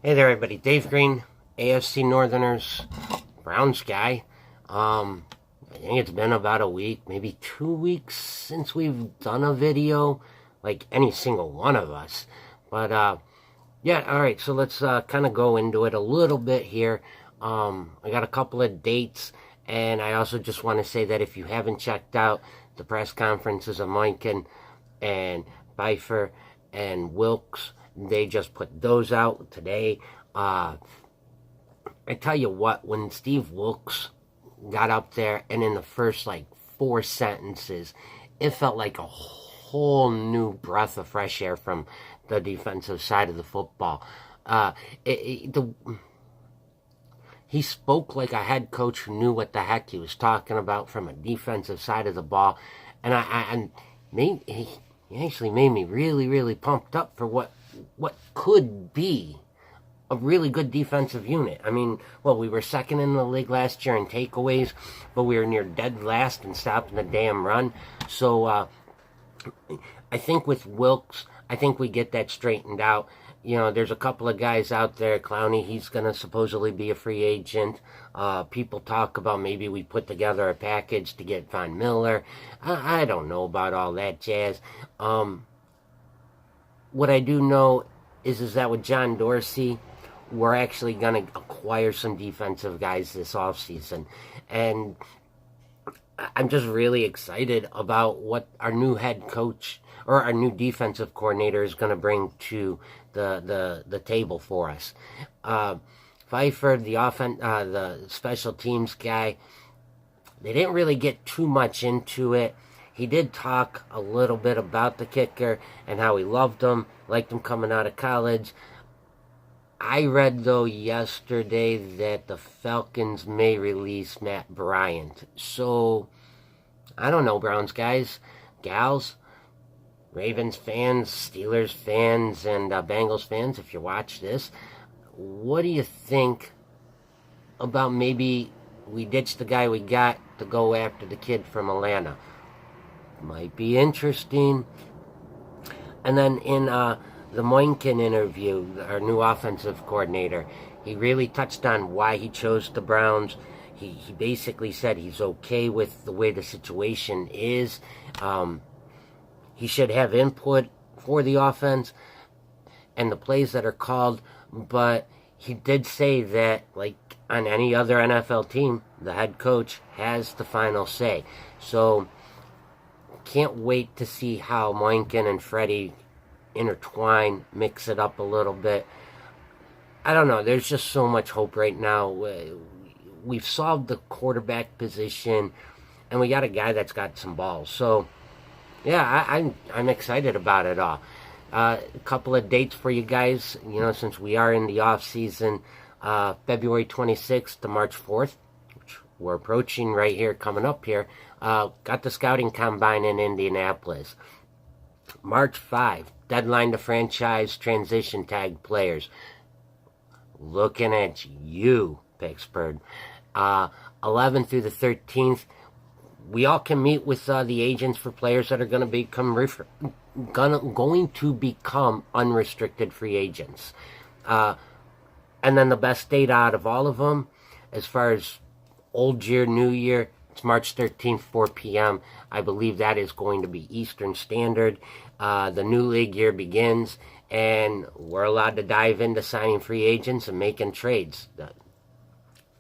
Hey there, everybody. Dave Green, AFC Northerners, Browns guy. I think it's been about a week, maybe 2 weeks since we've done a video, like any single one of us. But yeah, all right. So let's kind of go into it a little bit here. I got a couple of dates, and I also just want to say that if you haven't checked out the press conferences of Moinkin and Pfeiffer and Wilkes, they just put those out today. I tell you what, when Steve Wilkes got up there and in the first like 4 sentences, it felt like a whole new breath of fresh air from the defensive side of the football. Uh, he spoke like a head coach who knew what the heck he was talking about from a defensive side of the ball, and he actually made me really, really pumped up for what could be a really good defensive unit. I mean, well, we were second in the league last year in takeaways, but we were near dead last in stopping the damn run. So I think with Wilkes, I think we get that straightened out. You know, there's a couple of guys out there. Clowney, he's going to supposedly be a free agent. People talk about maybe we put together a package to get Von Miller. I don't know about all that jazz. What I do know is that with John Dorsey, we're actually going to acquire some defensive guys this offseason. And I'm just really excited about what our new head coach or our new defensive coordinator is going to bring to the table for us. Pfeiffer, the special teams guy, they didn't really get too much into it. He did talk a little bit about the kicker and how he loved him, liked him coming out of college. I read, though, yesterday that the Falcons may release Matt Bryant. So, I don't know, Browns guys, gals, Ravens fans, Steelers fans, and Bengals fans, if you watch this, what do you think about maybe we ditch the guy we got to go after the kid from Atlanta? Might be interesting. And then in the Moinkin interview, our new offensive coordinator, he really touched on why he chose the Browns. He basically said he's okay with the way the situation is. He should have input for the offense and the plays that are called, but he did say that, like on any other NFL team, the head coach has the final say. So, can't wait to see how Moinkin and Freddie intertwine, mix it up a little bit. I don't know. There's just so much hope right now. We've solved the quarterback position, and we got a guy that's got some balls. So, yeah, I'm excited about it all. A couple of dates for you guys. You know, since we are in the off season, February 26th to March 4th, which we're approaching right here, coming up here. Got the scouting combine in Indianapolis. March 5, deadline to franchise transition tag players. Looking at you, Pittsburgh. 11th through the 13th, we all can meet with the agents for players that are going to become unrestricted free agents. And then the best date out of all of them, as far as old year, new year, it's March 13th, 4 p.m. I believe that is going to be Eastern Standard. The new league year begins, and we're allowed to dive into signing free agents and making trades.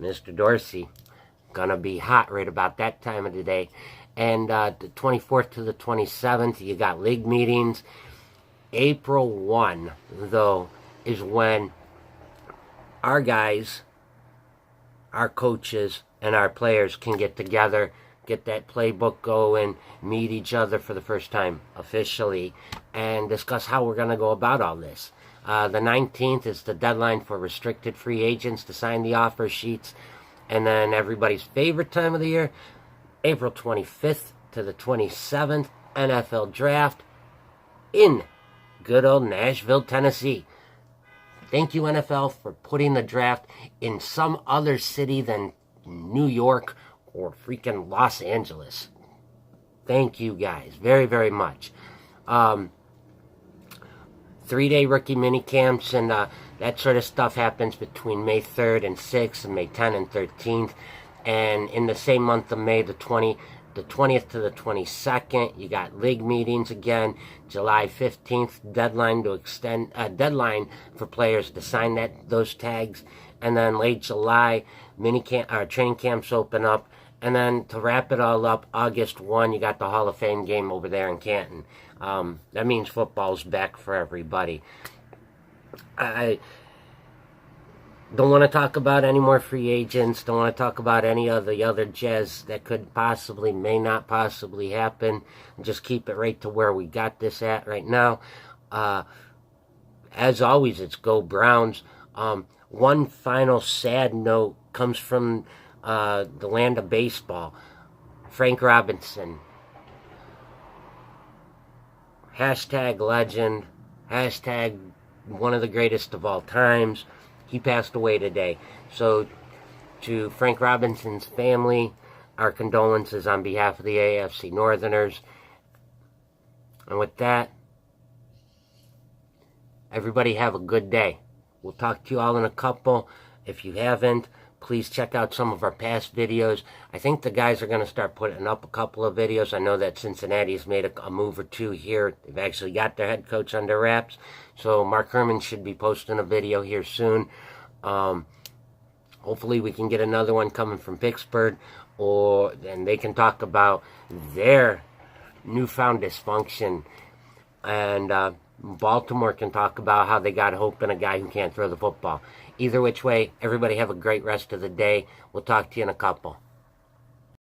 Mr. Dorsey, gonna be hot right about that time of the day. And the 24th to the 27th, you got league meetings. April 1, though, is when our guys, our coaches, and our players can get together, get that playbook going, meet each other for the first time officially, and discuss how we're going to go about all this. The 19th is the deadline for restricted free agents to sign the offer sheets. And then everybody's favorite time of the year, April 25th to the 27th, NFL Draft in good old Nashville, Tennessee. Thank you, NFL, for putting the draft in some other city than New York or freaking Los Angeles. Thank you guys very, very much. 3-day rookie mini camps, and that sort of stuff happens between May 3rd and 6th and May 10th and 13th. And in the same month of May, the 20th to the 22nd, you got league meetings again. July 15th, deadline for players to sign those tags. And then late July, training camps open up. And then to wrap it all up, August 1, you got the Hall of Fame game over there in Canton. That means football's back for everybody. I don't want to talk about any more free agents. Don't want to talk about any of the other jazz that could possibly, may not possibly happen. Just keep it right to where we got this at right now. As always, it's Go Browns. One final sad note comes from the land of baseball. Frank Robinson. Hashtag legend. Hashtag one of the greatest of all times. He passed away today. So, to Frank Robinson's family, our condolences on behalf of the AFC Northerners. And with that, everybody have a good day. We'll talk to you all in a couple. If you haven't, please check out some of our past videos. I think the guys are going to start putting up a couple of videos. I know that Cincinnati's made a move or two here. They've actually got their head coach under wraps. So Mark Herman should be posting a video here soon. Hopefully we can get another one coming from Pittsburgh, and they can talk about their newfound dysfunction. And Baltimore can talk about how they got hope in a guy who can't throw the football. Either which way, everybody have a great rest of the day. We'll talk to you in a couple.